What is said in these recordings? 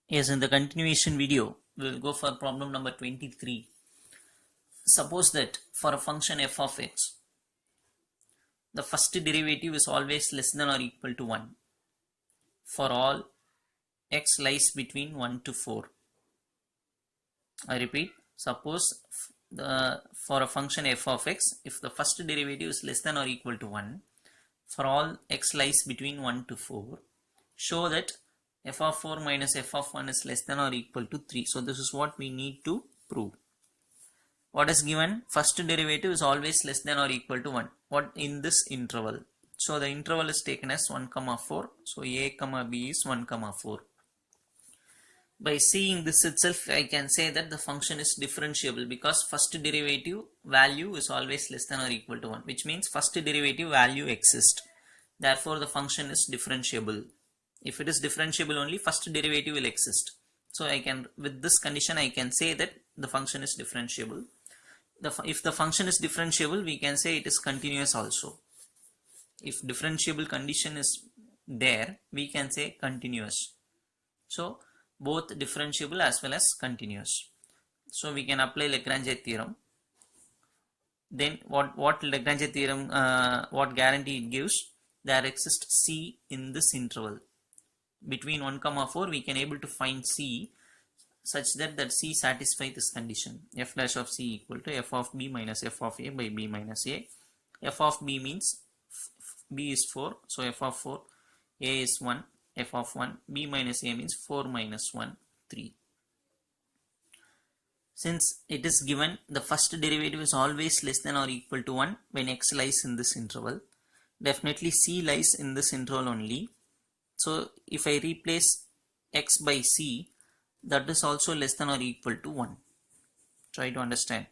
Yes, in the continuation video, we will go for problem number 23. Suppose that for a function f of x, the first derivative is always less than or equal to 1 for all x lies between 1 to 4. I repeat, suppose for a function f of x, if the first derivative is less than or equal to 1 for all x lies between 1 to 4, show that f of 4 minus f of 1 is less than or equal to 3. So this is what we need to prove. What is given? First derivative is always less than or equal to 1. What in this interval? So the interval is taken as 1, 4. So a, b is 1, 4. By seeing this itself, I can say that the function is differentiable because first derivative value is always less than or equal to 1, which means first derivative value exists. Therefore, the function is differentiable. If it is differentiable only, first derivative will exist. So I can, with this condition, I can say that the function is differentiable. If the function is differentiable, we can say it is continuous also. If differentiable condition is there, we can say continuous. So both differentiable as well as continuous. So we can apply Lagrange theorem. Then what Lagrange theorem, what guarantee it gives? There exists C in this interval. Between 1, 4, we can able to find C such that C satisfies this condition. F dash of C equal to f of b minus f of a by b minus a. F of b means b is 4, so f of 4, a is 1, f of 1, b minus a means 4 minus 1, 3. Since it is given the first derivative is always less than or equal to 1 when x lies in this interval, definitely C lies in this interval only. So if I replace x by C, that is also less than or equal to 1. Try to understand.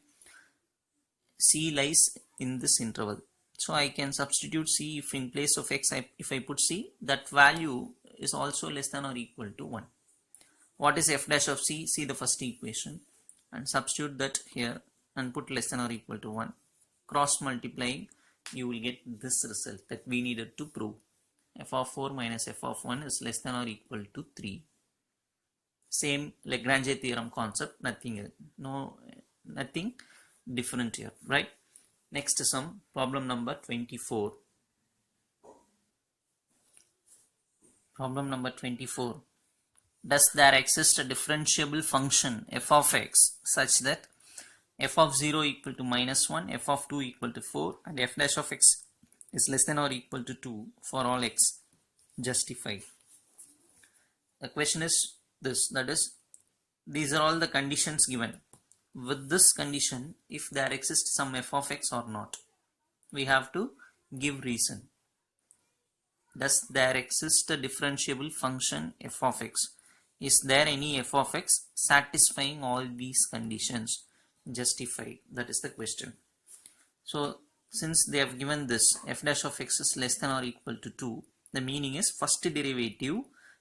C lies in this interval. So I can substitute C if in place of x, if I put C, that value is also less than or equal to 1. What is f dash of C? See the first equation and substitute that here and put less than or equal to 1. Cross multiplying, you will get this result that we needed to prove. F of 4 minus f of 1 is less than or equal to 3. Same Lagrange theorem concept, nothing different here, right? Next sum, problem number 24. Problem number 24. Does there exist a differentiable function f of x such that f of 0 equal to minus 1, f of 2 equal to 4 and f dash of x is less than or equal to 2 for all x? Justify. The question is this, that is, these are all the conditions given. With this condition, if there exists some f of x or not, we have to give reason. Does there exist a differentiable function f of x? Is there any f of x satisfying all these conditions? Justify. That is the question. So since they have given this f dash of x is less than or equal to 2, the meaning is first derivative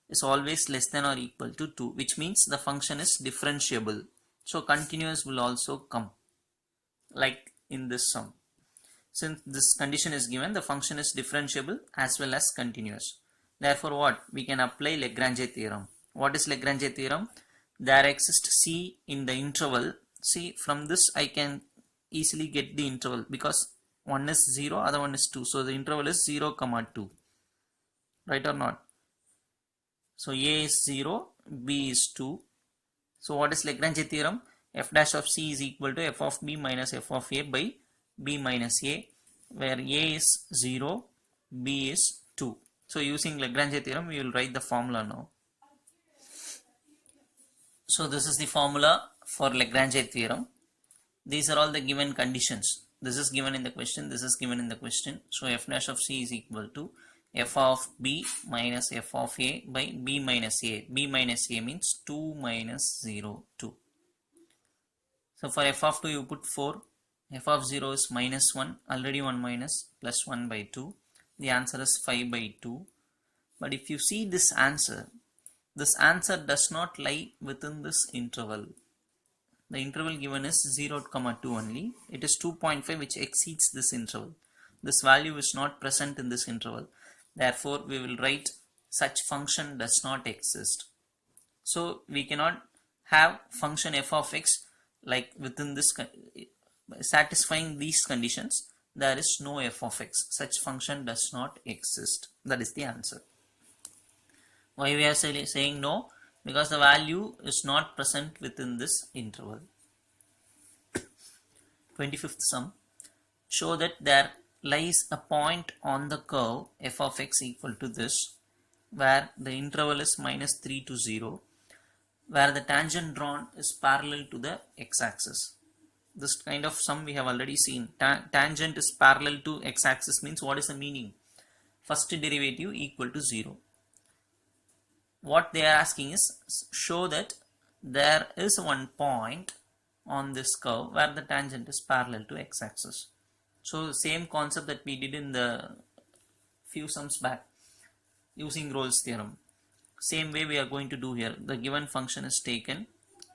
is always less than or equal to 2, which means the function is differentiable. So continuous will also come, like in this sum. Since this condition is given, the function is differentiable as well as continuous. Therefore what? We can apply Lagrange theorem. What is Lagrange theorem? There exists C in the interval. See, from this I can easily get the interval because one is 0, other one is 2. So the interval is 0, 2. Right or not? So A is 0, B is 2. So what is Lagrange theorem? F dash of C is equal to f of b minus f of a by b minus a, where a is 0, b is 2. So using Lagrange theorem, we will write the formula now. So this is the formula for Lagrange theorem. These are all the given conditions. This is given in the question, this is given in the question. So f dash of C is equal to f of b minus f of a by b minus a. b minus a means 2 minus 0, 2. So for f of 2 you put 4, f of 0 is minus 1, already 1 minus, plus 1 by 2. The answer is 5 by 2. But if you see this answer does not lie within this interval. The interval given is 0, 2 only. It is 2.5 which exceeds this interval. This value is not present in this interval. Therefore, we will write such function does not exist. So we cannot have function f of x like within this satisfying these conditions. There is no f of x. Such function does not exist. That is the answer. Why we are saying no? Because the value is not present within this interval. 25th sum. Show that there lies a point on the curve f of x equal to this, where the interval is minus 3 to 0, where the tangent drawn is parallel to the x-axis. This kind of sum we have already seen. Tangent is parallel to x-axis means what is the meaning? First derivative equal to 0. What they are asking is show that there is one point on this curve where the tangent is parallel to x-axis. So same concept that we did in the few sums back using Rolle's theorem. Same way we are going to do here. The given function is taken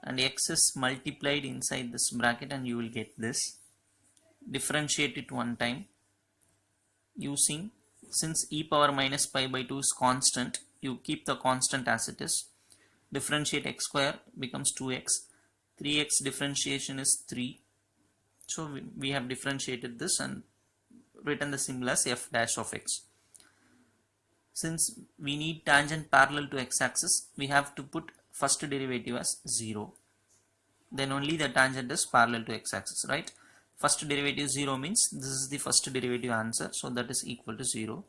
and x is multiplied inside this bracket and you will get this. Differentiate it one time using, since e power minus pi by 2 is constant, you keep the constant as it is. Differentiate x square becomes 2x. 3x differentiation is 3. So we have differentiated this and written the symbol as f dash of x. Since we need tangent parallel to x-axis, we have to put first derivative as 0. Then only the tangent is parallel to x-axis, right? First derivative 0 means this is the first derivative answer, so that is equal to 0.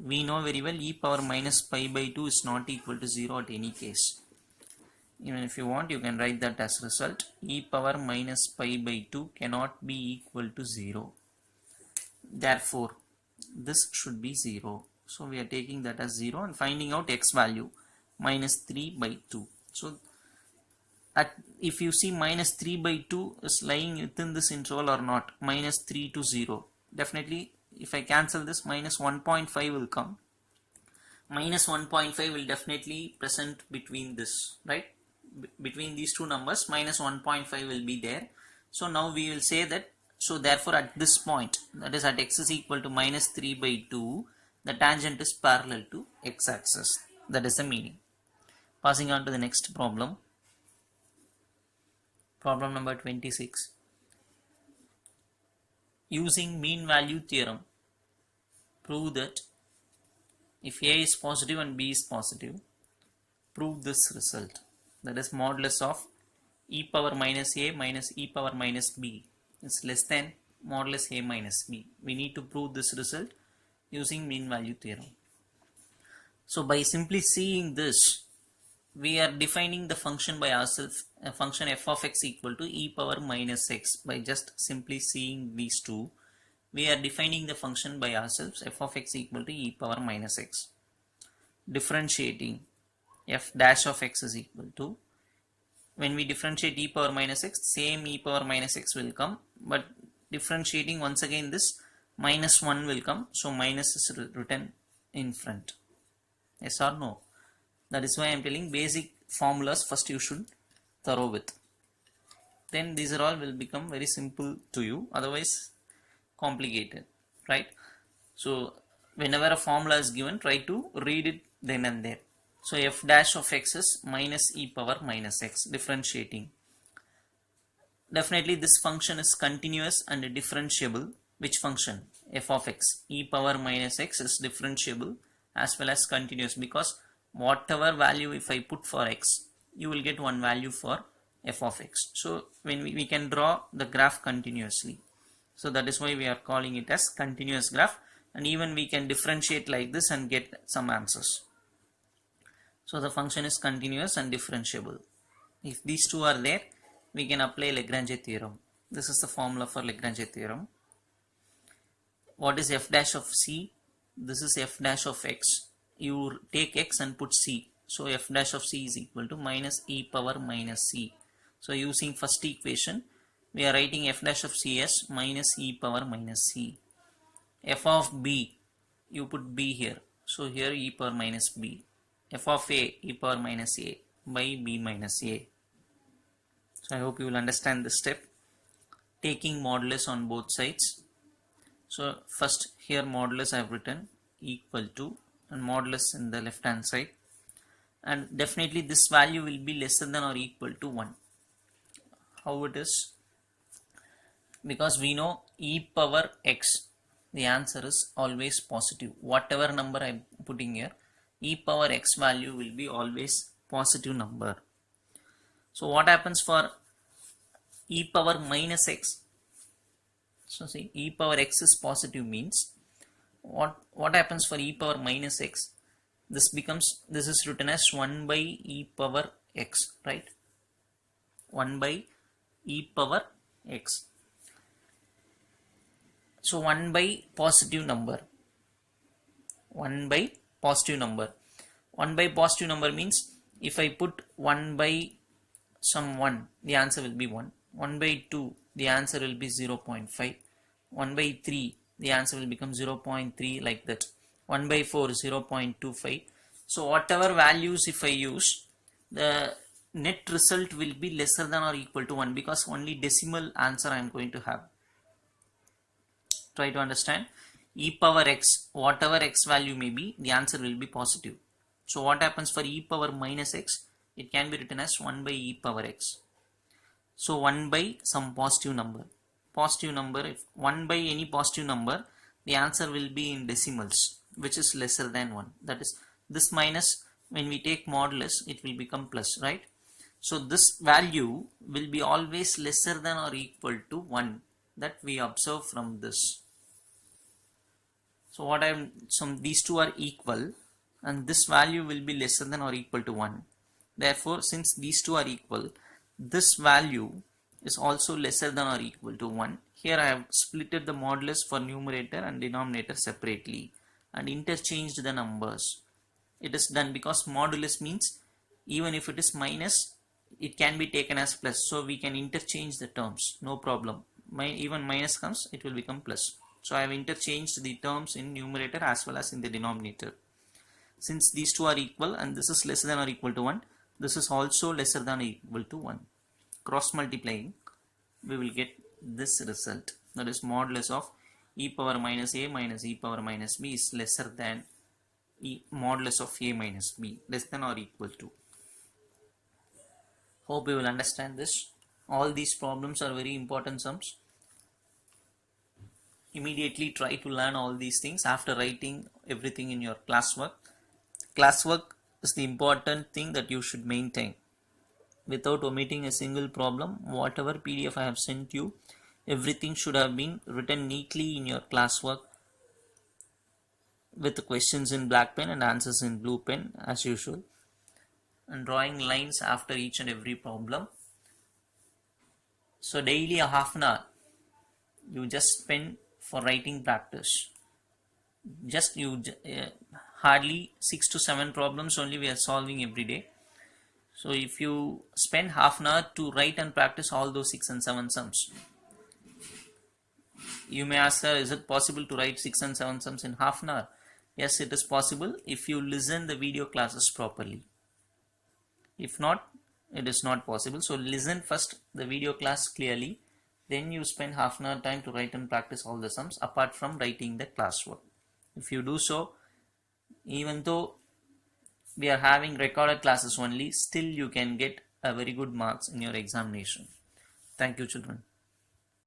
We know very well e power minus pi by 2 is not equal to 0 at any case. Even if you want, you can write that as result. E power minus pi by 2 cannot be equal to 0. Therefore, this should be 0. So we are taking that as 0 and finding out x value, minus 3 by 2. So if you see minus 3 by 2 is lying within this interval or not, minus 3 to 0. Definitely, if I cancel this, minus 1.5 will come. Minus 1.5 will definitely present between this, right? Between these two numbers, minus 1.5 will be there. So now we will say that, so therefore at this point, that is at x is equal to minus 3 by 2, the tangent is parallel to x-axis. That is the meaning. Passing on to the next problem. Problem number 26. Using mean value theorem, prove that if a is positive and b is positive, prove this result. That is modulus of e power minus a minus e power minus b is less than modulus a minus b. We need to prove this result using mean value theorem. So by simply seeing this, we are defining the function by ourselves, a function f of x equal to e power minus x. By just simply seeing these two, we are defining the function by ourselves, f of x equal to e power minus x. Differentiating f dash of x is equal to, when we differentiate e power minus x, same e power minus x will come, but differentiating once again this, minus 1 will come, so minus is written in front. Yes or no? That is why I am telling basic formulas first you should thorough with. Then these are all will become very simple to you, otherwise complicated, right? So whenever a formula is given, try to read it then and there. So f dash of x is minus e power minus x, differentiating. Definitely this function is continuous and differentiable. Which function? F of x. E power minus x is differentiable as well as continuous, because whatever value if I put for x, you will get one value for f of x. So when we can draw the graph continuously. So that is why we are calling it as continuous graph, and even we can differentiate like this and get some answers. So the function is continuous and differentiable. If these two are there, we can apply Lagrange theorem. This is the formula for Lagrange theorem. What is f dash of c? This is f dash of x. You take x and put c. So f dash of c is equal to minus e power minus c. So using first equation, we are writing f dash of c as minus e power minus c. F of b, you put b here. So here e power minus b. F of a, e power minus a by b minus a. So I hope you will understand this step. Taking modulus on both sides. So first here modulus I have written equal to, and modulus in the left hand side, and definitely this value will be lesser than or equal to 1. How it is? Because we know e power x, the answer is always positive. Whatever number I'm putting here, e power x value will be always positive number. So what happens for e power minus x? So see, e power x is positive means what happens for e power minus x? This is written as 1 by e power x, right? 1 by e power x. So 1 by positive number. 1 by positive number. 1 by positive number means if I put 1 by some 1, the answer will be 1. 1 by 2, the answer will be 0.5. 1 by 3, the answer will become 0.3, like that. 1 by 4, 0.25. So whatever values if I use, the net result will be lesser than or equal to 1, because only decimal answer I am going to have. Try to understand. E power x, whatever x value may be, the answer will be positive. So what happens for e power minus x? It can be written as 1 by e power x. So 1 by some positive number. Positive number, if 1 by any positive number, the answer will be in decimals, which is lesser than 1. That is, this minus, when we take modulus, it will become plus, right? So this value will be always lesser than or equal to 1. That we observe from this. So these two are equal, and this value will be lesser than or equal to 1. Therefore, since these two are equal, this value is also lesser than or equal to 1. Here I have splitted the modulus for numerator and denominator separately and interchanged the numbers. It is done because modulus means even if it is minus, it can be taken as plus. So we can interchange the terms, no problem. Even minus comes, it will become plus. So I have interchanged the terms in numerator as well as in the denominator. Since these two are equal and this is lesser than or equal to 1, this is also lesser than or equal to 1. Cross multiplying, we will get this result. That is, modulus of e power minus a minus e power minus b is lesser than modulus of a minus b, less than or equal to. Hope you will understand this. All these problems are very important sums. Immediately try to learn all these things after writing everything in your classwork. Classwork is the important thing that you should maintain. Without omitting a single problem, whatever PDF I have sent you, everything should have been written neatly in your classwork with the questions in black pen and answers in blue pen as usual, and drawing lines after each and every problem. So daily a half an hour you just spend for writing practice. Just hardly 6 to 7 problems only we are solving every day. So if you spend half an hour to write and practice all those 6 and 7 sums, you may ask, sir, is it possible to write 6 and 7 sums in half an hour? Yes, it is possible if you listen the video classes properly. If not, it is not possible. So listen first the video class clearly, then you spend half an hour time to write and practice all the sums apart from writing the classwork. If you do so, even though we are having recorded classes only, still you can get a very good marks in your examination. Thank you, children.